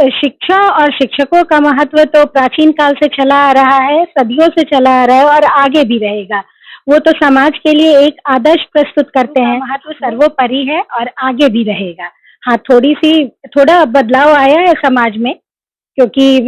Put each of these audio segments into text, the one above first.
शिक्षा और शिक्षकों का महत्व तो प्राचीन काल से चला आ रहा है, सदियों से चला आ रहा है और आगे भी रहेगा। वो तो समाज के लिए एक आदर्श प्रस्तुत करते हैं, महत्व सर्वोपरि है और आगे भी रहेगा। हाँ, थोड़ा बदलाव आया है समाज में, क्योंकि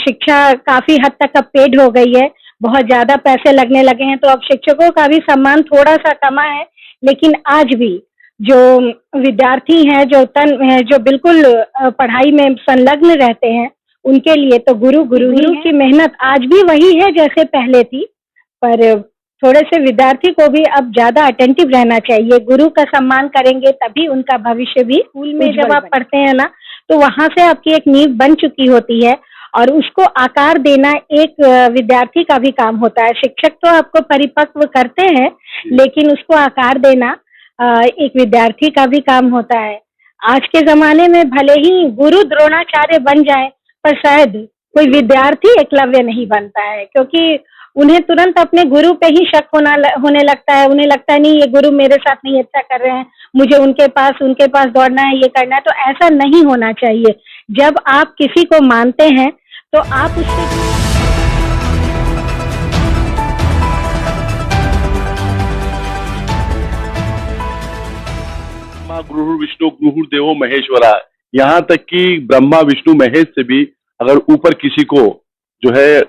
शिक्षा काफ़ी हद तक अब पेड हो गई है, बहुत ज़्यादा पैसे लगने लगे हैं, तो अब शिक्षकों का भी सम्मान थोड़ा-सा कमा है। लेकिन आज भी जो विद्यार्थी हैं, जो बिल्कुल पढ़ाई में संलग्न रहते हैं, उनके लिए तो गुरु की मेहनत आज भी वही है जैसे पहले थी, पर थोड़े से विद्यार्थी को भी अब ज़्यादा अटेंटिव रहना चाहिए। गुरु का सम्मान करेंगे तभी उनका भविष्य भी स्कूल में जब आप पढ़ते हैं ना, तो वहाँ से आपकी एक नींव बन चुकी होती है और उसको आकार देना एक विद्यार्थी का भी काम होता है। शिक्षक तो आपको परिपक्व करते हैं, लेकिन उसको आकार देना एक विद्यार्थी का भी काम होता है। आज के ज़माने में भले ही गुरु द्रोणाचार्य बन जाएँ, पर शायद कोई विद्यार्थी एकलव्य नहीं बनता है, क्योंकि उन्हें तुरंत अपने गुरु पे ही शक होने लगता है। उन्हें लगता है नहीं, ये गुरु मेरे साथ नहीं अच्छा कर रहे हैं, मुझे उनके पास दौड़ना है, ये करना है। तो ऐसा नहीं होना चाहिए। जब आप किसी को मानते हैं तो आप उससे गुरु विष्णु गुरु देवो महेश्वरा, यहाँ तक कि ब्रह्मा विष्णु महेश से भी अगर ऊपर किसी को जो है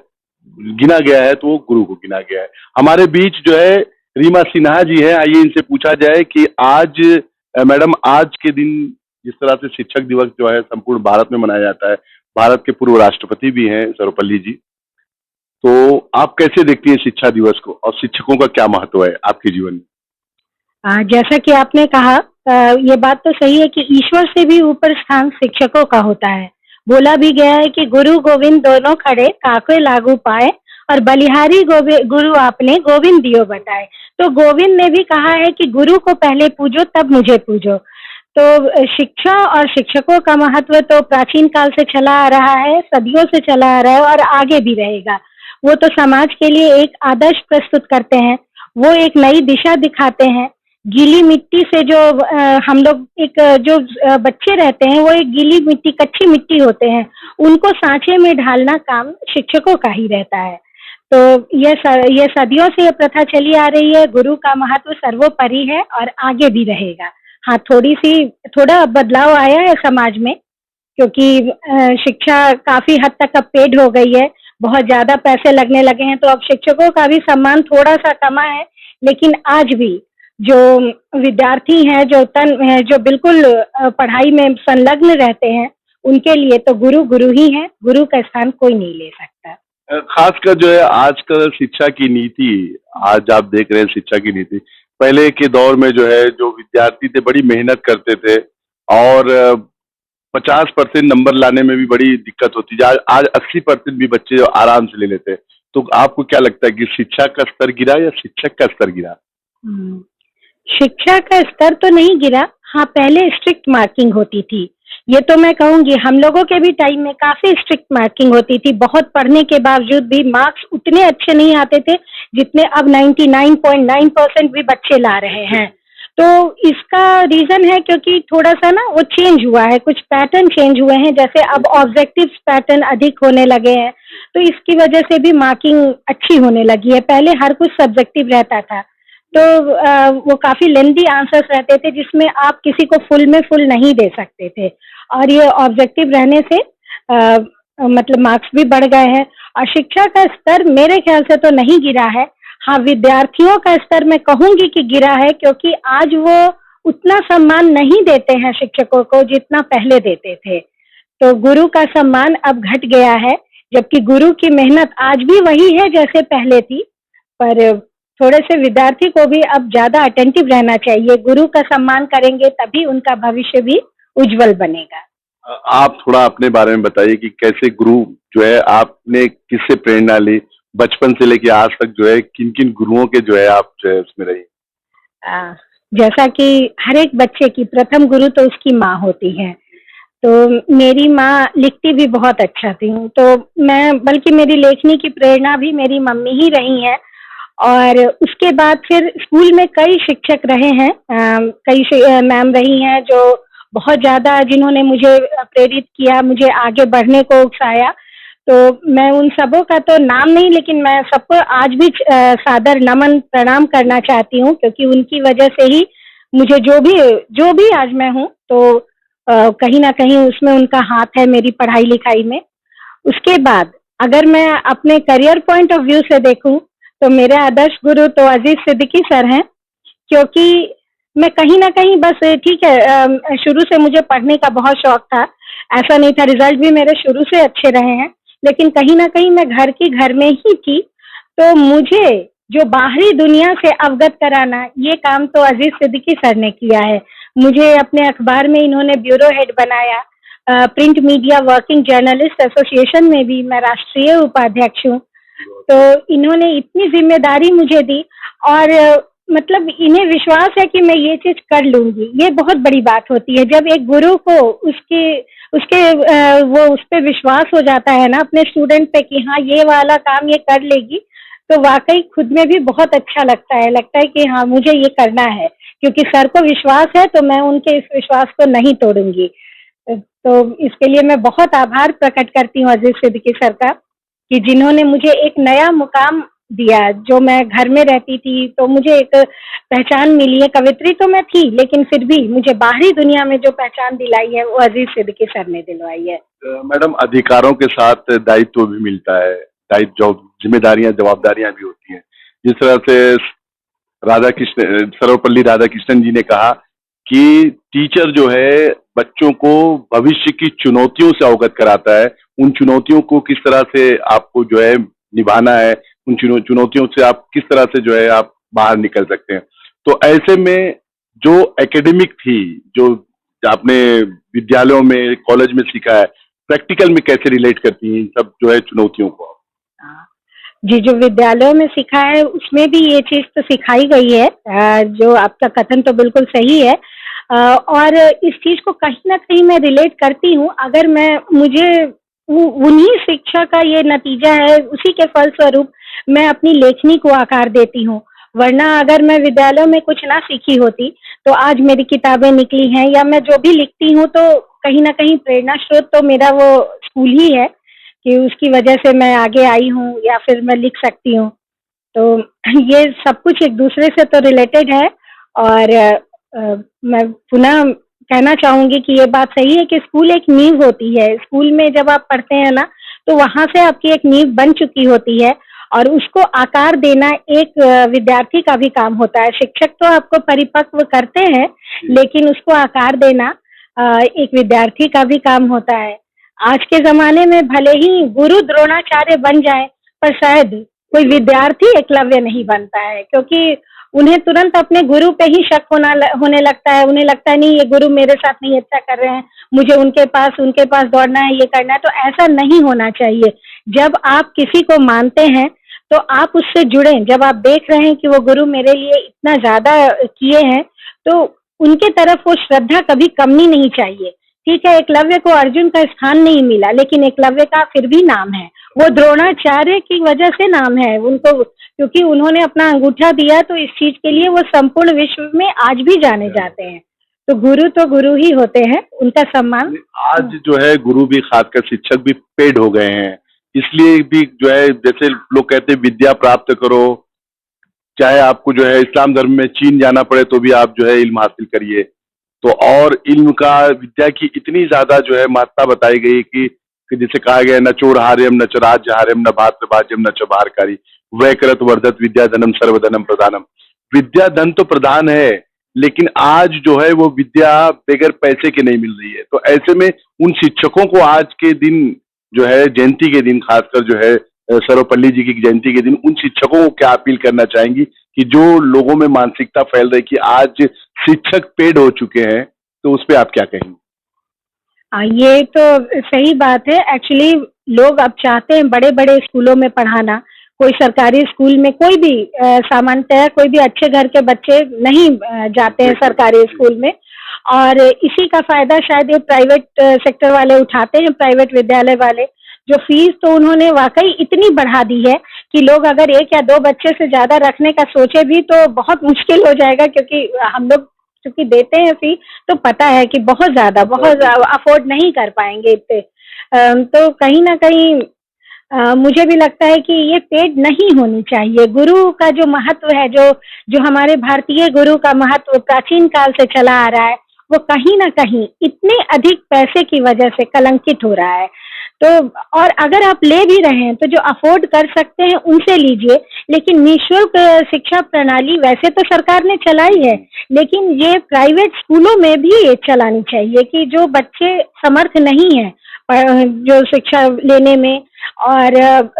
गिना गया है तो वो गुरु को गिना गया है। हमारे बीच जो है रीमा सिन्हा जी है, आइए इनसे पूछा जाए कि आज मैडम, आज के दिन जिस तरह से शिक्षक दिवस जो है संपूर्ण भारत में मनाया जाता है, भारत के पूर्व राष्ट्रपति भी हैं सर्वपल्ली जी, तो आप कैसे देखती हैं शिक्षा दिवस को और शिक्षकों का क्या महत्व है आपके जीवन में? जैसा कि आपने कहा, ये बात तो सही है कि ईश्वर से भी ऊपर स्थान शिक्षकों का होता है। बोला भी गया है कि गुरु गोविंद दोनों खड़े, काके लागू पाए, और बलिहारी गुरु आपने गोविंद दियो बताए। तो गोविंद ने भी कहा है कि गुरु को पहले पूजो तब मुझे पूजो। तो शिक्षा और शिक्षकों का महत्व तो प्राचीन काल से चला आ रहा है, सदियों से चला आ रहा है और आगे भी रहेगा। वो तो समाज के लिए एक आदर्श प्रस्तुत करते हैं, वो एक नई दिशा दिखाते हैं। गीली मिट्टी से जो हम लोग जो बच्चे रहते हैं, वो एक गीली मिट्टी, कच्ची मिट्टी होते हैं, उनको सांचे में ढालना काम शिक्षकों का ही रहता है। तो ये सदियों से ये प्रथा चली आ रही है। गुरु का महत्व सर्वोपरि है और आगे भी रहेगा। हाँ, थोड़ा बदलाव आया है समाज में, क्योंकि शिक्षा काफ़ी हद तक अब पेड हो गई है, बहुत ज़्यादा पैसे लगने लगे हैं, तो अब शिक्षकों का भी सम्मान थोड़ा-सा कमा है। लेकिन आज भी जो विद्यार्थी हैं, जो बिल्कुल पढ़ाई में संलग्न रहते हैं, उनके लिए तो गुरु ही है। गुरु का स्थान कोई नहीं ले सकता। खासकर जो है आजकल शिक्षा की नीति, आज आप देख रहे हैं शिक्षा की नीति, पहले के दौर में जो है जो विद्यार्थी थे बड़ी मेहनत करते थे और 50% नंबर लाने में भी बड़ी दिक्कत होती थी। आज 80% भी बच्चे आराम से ले लेते हैं। तो आपको क्या लगता है कि शिक्षा का स्तर गिरा या शिक्षक का स्तर गिरा? शिक्षा का स्तर तो नहीं गिरा। हाँ, पहले स्ट्रिक्ट मार्किंग होती थी, ये तो मैं कहूँगी। हम लोगों के भी टाइम में काफ़ी स्ट्रिक्ट मार्किंग होती थी। बहुत पढ़ने के बावजूद भी मार्क्स उतने अच्छे नहीं आते थे जितने अब 99.9% भी बच्चे ला रहे हैं। तो इसका रीज़न है क्योंकि थोड़ा-सा ना वो चेंज हुआ है, कुछ पैटर्न चेंज हुए हैं। जैसे अब ऑब्जेक्टिव्स पैटर्न अधिक होने लगे हैं, तो इसकी वजह से भी मार्किंग अच्छी होने लगी है। पहले हर कुछ सब्जेक्टिव रहता था, तो वो काफ़ी लेंथी आंसर्स रहते थे जिसमें आप किसी को फुल में फुल नहीं दे सकते थे, और ये ऑब्जेक्टिव रहने से मतलब मार्क्स भी बढ़ गए हैं। और शिक्षा का स्तर मेरे ख्याल से तो नहीं गिरा है। हाँ, विद्यार्थियों का स्तर मैं कहूँगी कि गिरा है, क्योंकि आज वो उतना सम्मान नहीं देते हैं शिक्षकों को जितना पहले देते थे। तो गुरु का सम्मान अब घट गया है, जबकि गुरु की मेहनत आज भी वही है जैसे पहले थी, पर थोड़े से विद्यार्थी को भी अब ज़्यादा अटेंटिव रहना चाहिए। गुरु का सम्मान करेंगे तभी उनका भविष्य भी उज्जवल बनेगा। आप थोड़ा अपने बारे में बताइए कि कैसे गुरु जो है, आपने किससे प्रेरणा ली, बचपन से लेके आज तक जो है किन किन गुरुओं के जो है आप जो है उसमें रही? जैसा कि हर एक बच्चे की प्रथम गुरु तो उसकी माँ होती है। तो मेरी माँ लिखती भी बहुत अच्छा थी, तो बल्कि मेरी लेखनी की प्रेरणा भी मेरी मम्मी ही रही है। और उसके बाद फिर स्कूल में कई शिक्षक रहे हैं, कई मैम रही हैं जो बहुत ज़्यादा जिन्होंने मुझे प्रेरित किया, मुझे आगे बढ़ने को उकसाया। तो मैं उन सबों का तो नाम नहीं, लेकिन मैं सबको आज भी सादर नमन प्रणाम करना चाहती हूँ, क्योंकि उनकी वजह से ही मुझे जो भी आज मैं हूँ, तो कहीं न कहीं उसमें उनका हाथ है मेरी पढ़ाई-लिखाई में। उसके बाद अगर मैं अपने करियर पॉइंट ऑफ व्यू से देखूँ, तो मेरे आदर्श गुरु तो अज़ीज़ सिद्दीकी सर हैं, क्योंकि मैं कहीं न कहीं बस ठीक है, शुरू से मुझे पढ़ने का बहुत शौक था। ऐसा नहीं था, रिज़ल्ट भी मेरे शुरू से अच्छे रहे हैं, लेकिन कहीं न कहीं मैं घर की घर में ही थी। तो मुझे जो बाहरी दुनिया से अवगत कराना, ये काम तो अज़ीज़ सिद्दीकी सर ने किया है। मुझे अपने अखबार में इन्होंने ब्यूरो हेड बनाया। Print media working journalist association में भी मैं राष्ट्रीय उपाध्यक्ष हूँ। तो इन्होंने इतनी ज़िम्मेदारी मुझे दी, और मतलब इन्हें विश्वास है कि मैं ये चीज़ कर लूँगी। ये बहुत बड़ी बात होती है जब एक गुरु को वो उस पे विश्वास हो जाता है ना अपने स्टूडेंट पे, कि हाँ, ये वाला काम ये कर लेगी, तो वाक़ई खुद में भी बहुत अच्छा लगता है कि हाँ, मुझे ये करना है, क्योंकि सर को विश्वास है, तो मैं उनके इस विश्वास को नहीं तोड़ूँगी। तो इसके लिए मैं बहुत आभार प्रकट करती हूँ अज़ीज़ सिद्दीकी सर का, कि जिन्होंने मुझे एक नया मुकाम दिया। जो मैं घर में रहती थी, तो मुझे एक पहचान मिली है। कवित्री तो मैं थी, लेकिन फिर भी मुझे बाहरी दुनिया में जो पहचान दिलाई है, वो अज़ीज़ सिद्दीकी सर ने दिलवाई है। मैडम, अधिकारों के साथ दायित्व भी मिलता है, दायित्व, जिम्मेदारियां, जवाबदारियां भी होती हैं। जिस तरह से सर्वपल्ली राधाकृष्णन जी ने कहा कि टीचर जो है बच्चों को भविष्य की चुनौतियों से अवगत कराता है, उन चुनौतियों को किस तरह से आपको जो है निभाना है, उन चुनौतियों से आप किस तरह से जो है आप बाहर निकल सकते हैं। तो ऐसे में जो एकेडमिक थी, जो आपने विद्यालयों में, कॉलेज में सीखा है, प्रैक्टिकल में कैसे रिलेट करती हैं इन सब जो है चुनौतियों को? हाँ। जी, जो विद्यालयों में सीखा है, उसमें भी ये चीज़ तो सिखाई गई है। जो आपका कथन तो बिल्कुल सही है। और इस चीज़ को कहीं न कहीं मैं रिलेट करती हूँ। अगर मुझे उन्हीं शिक्षा का ये नतीजा है, उसी के फलस्वरूप मैं अपनी लेखनी को आकार देती हूँ। वरना अगर मैं विद्यालयों में कुछ ना सीखी होती, तो आज मेरी किताबें निकली हैं, या मैं जो भी लिखती हूँ, तो कहीं न कहीं प्रेरणा स्रोत तो मेरा वो स्कूल ही है, कि उसकी वजह से मैं आगे आई हूँ, या फिर मैं लिख सकती हूँ। तो ये सब कुछ एक दूसरे से तो रिलेटेड है। और मैं पुनः कहना चाहूँगी कि ये बात सही है कि स्कूल एक नींव होती है। स्कूल में जब आप पढ़ते हैं ना, तो वहाँ से आपकी एक नींव बन चुकी होती है, और उसको आकार देना एक विद्यार्थी का भी काम होता है। शिक्षक तो आपको परिपक्व करते हैं, लेकिन उसको आकार देना एक विद्यार्थी का भी काम होता है। आज के ज़माने में भले ही गुरु द्रोणाचार्य बन जाएँ, पर शायद कोई विद्यार्थी एकलव्य नहीं बनता है, क्योंकि उन्हें तुरंत अपने गुरु पे ही शक होने लगता है। उन्हें लगता है, नहीं, ये गुरु मेरे साथ नहीं अच्छा कर रहे हैं, मुझे उनके पास दौड़ना है, ये करना है। तो ऐसा नहीं होना चाहिए। जब आप किसी को मानते हैं, तो आप उससे जुड़ें। जब आप देख रहे हैं कि वो गुरु मेरे लिए इतना ज़्यादा किए हैं, तो उनके तरफ वो श्रद्धा कभी कमनी नहीं चाहिए। ठीक है, एकलव्य को अर्जुन का स्थान नहीं मिला, लेकिन एकलव्य का फिर भी नाम है। वो द्रोणाचार्य की वजह से नाम है उनको, क्योंकि उन्होंने अपना अंगूठा दिया, तो इस चीज के लिए वो संपूर्ण विश्व में आज भी जाने जाते हैं। तो गुरु ही होते हैं, उनका सम्मान। आज जो है गुरु भी, खासकर शिक्षक भी पेड हो गए हैं, इसलिए भी जो है, जैसे लोग कहते हैं विद्या प्राप्त करो, चाहे आपको जो है इस्लाम धर्म में चीन जाना पड़े तो भी आप जो है इल्म हासिल करिए। तो और इल्म का, विद्या की इतनी ज्यादा जो है महत्ता बताई गई कि जिसे कहा गया, न चोर हार्यम न च राज्य हार्यम न भात्र भाज्यम न च भारकारी वैकरत वर्धत विद्या धनम सर्वधनम प्रधानम। विद्या धन तो प्रधान है, लेकिन आज जो है वो विद्या बगैर पैसे के नहीं मिल रही है। तो ऐसे में उन शिक्षकों को आज के दिन जो है, जयंती के दिन, खासकर जो है सर्वपल्ली जी की जयंती के दिन, उन शिक्षकों को क्या अपील करना चाहेंगी कि जो लोगों में मानसिकता फैल रही कि आज शिक्षक पेड हो चुके हैं, तो उस पर आप क्या कहेंगे? ये तो सही बात है। एक्चुअली लोग अब चाहते हैं बड़े-बड़े स्कूलों में पढ़ाना। कोई सरकारी स्कूल में, कोई भी सामान्यतः कोई भी अच्छे घर के बच्चे नहीं जाते हैं सरकारी स्कूल में, और इसी का फायदा शायद ये प्राइवेट सेक्टर वाले उठाते हैं, प्राइवेट विद्यालय वाले। जो फीस तो उन्होंने वाकई इतनी बढ़ा दी है कि लोग अगर 1 या 2 बच्चे से ज्यादा रखने का सोचे भी, तो बहुत मुश्किल हो जाएगा, क्योंकि हम लोग चूंकि देते हैं फी, तो पता है कि बहुत ज्यादा अफोर्ड नहीं कर पाएंगे इतने। तो कहीं ना कहीं मुझे भी लगता है कि ये पेड नहीं होनी चाहिए। गुरु का जो महत्व है, जो जो हमारे भारतीय गुरु का महत्व प्राचीन काल से चला आ रहा है, वो कहीं ना कहीं इतने अधिक पैसे की वजह से कलंकित हो रहा है। तो और अगर आप ले भी रहे हैं तो जो अफोर्ड कर सकते हैं उनसे लीजिए, लेकिन निःशुल्क शिक्षा प्रणाली वैसे तो सरकार ने चलाई है, लेकिन ये प्राइवेट स्कूलों में भी ये चलानी चाहिए कि जो बच्चे समर्थ नहीं है जो शिक्षा लेने में, और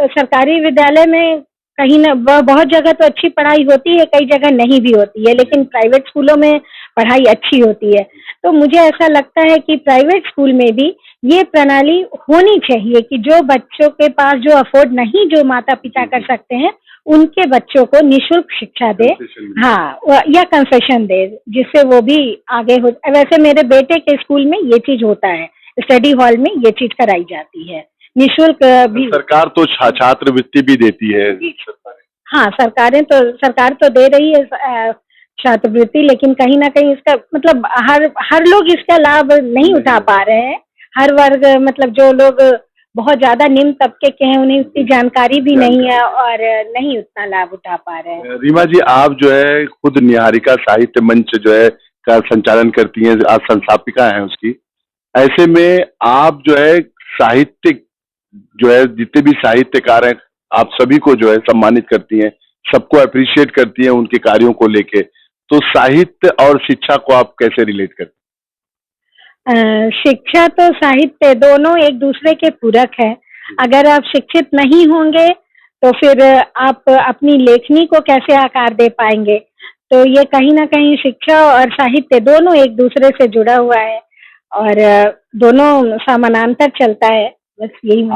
सरकारी विद्यालय में कहीं ना बहुत जगह तो अच्छी पढ़ाई होती है, कई जगह नहीं भी होती है, लेकिन प्राइवेट स्कूलों में पढ़ाई अच्छी होती है। तो मुझे ऐसा लगता है कि प्राइवेट स्कूल में भी ये प्रणाली होनी चाहिए कि जो बच्चों के पास जो अफोर्ड नहीं, जो माता पिता कर सकते हैं, उनके बच्चों को निःशुल्क शिक्षा दे, हाँ, या कंसेशन दे, जिससे वो भी आगे हो। वैसे मेरे बेटे के स्कूल में ये चीज होता है, स्टडी हॉल में ये चीज कराई जाती है, निःशुल्क भी। सरकार तो छात्रवृत्ति भी देती है। हाँ, सरकार तो दे रही है छात्रवृत्ति, लेकिन कहीं ना कहीं इसका मतलब हर लोग इसका लाभ नहीं उठा पा रहे हैं। हर वर्ग, मतलब जो लोग बहुत ज्यादा निम्न तबके के हैं, उन्हें उतनी जानकारी भी नहीं है और नहीं उतना लाभ उठा पा रहे हैं। रीमा जी, आप जो है खुद निहारिका साहित्य मंच जो है का संचालन करती हैं, आप संस्थापिका हैं उसकी। ऐसे में आप जो है साहित्यिक जो है जितने भी साहित्यकार हैं, आप सभी को जो है सम्मानित करती हैं, सबको अप्रिशिएट करती हैं उनके कार्यों को लेके। तो साहित्य और शिक्षा को आप कैसे रिलेट करते हैं? शिक्षा तो साहित्य दोनों एक दूसरे के पूरक है। अगर आप शिक्षित नहीं होंगे तो फिर आप अपनी लेखनी को कैसे आकार दे पाएंगे? तो ये कहीं ना कहीं शिक्षा और साहित्य दोनों एक दूसरे से जुड़ा हुआ है और दोनों समानांतर चलता है। बस यही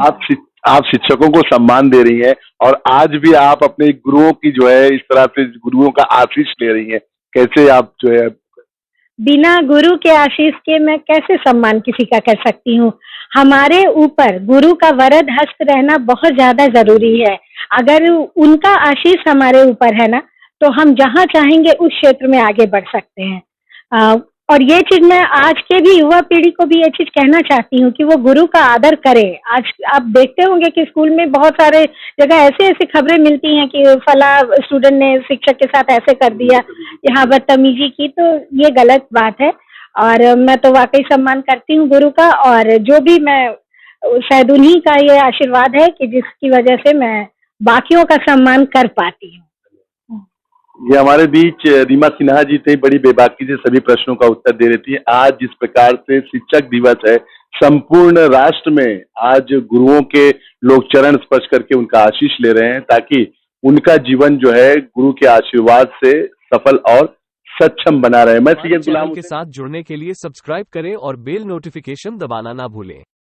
आप शिक्षकों को सम्मान दे रही हैं और आज भी आप अपने गुरुओं की जो है इस तरह से गुरुओं का आशीष ले रही हैं। कैसे आप जो है बिना गुरु के आशीष के मैं कैसे सम्मान किसी का कर सकती हूँ? हमारे ऊपर गुरु का वरद हस्त रहना बहुत ज्यादा जरूरी है। अगर उनका आशीष हमारे ऊपर है ना, तो हम जहाँ चाहेंगे उस क्षेत्र में आगे बढ़ सकते हैं। और ये चीज मैं आज के भी युवा पीढ़ी को भी ये चीज कहना चाहती हूँ कि वो गुरु का आदर करे। आज आप देखते होंगे कि स्कूल में बहुत सारे जगह ऐसे ऐसे खबरें मिलती हैं कि फला स्टूडेंट ने शिक्षक के साथ ऐसे कर दिया, यहाँ बदतमीजी की, तो ये गलत बात है। और मैं तो वाकई सम्मान करती हूँ गुरु का, और जो भी मैं शायद उन्हीं का ये आशीर्वाद है कि जिसकी वजह से मैं बाकियों का सम्मान कर पाती हूँ। ये हमारे बीच रीमा सिन्हा जी थे, बड़ी बेबाकी से सभी प्रश्नों का उत्तर दे रही थी। आज जिस प्रकार से शिक्षक दिवस है, संपूर्ण राष्ट्र में आज गुरुओं के लोग चरण स्पर्श करके उनका आशीष ले रहे हैं, ताकि उनका जीवन जो है गुरु के आशीर्वाद से सफल और सक्षम बना रहे। मैं सैयद गुलाम के साथ जुड़ने के लिए सब्सक्राइब करें और बेल नोटिफिकेशन दबाना ना भूलें।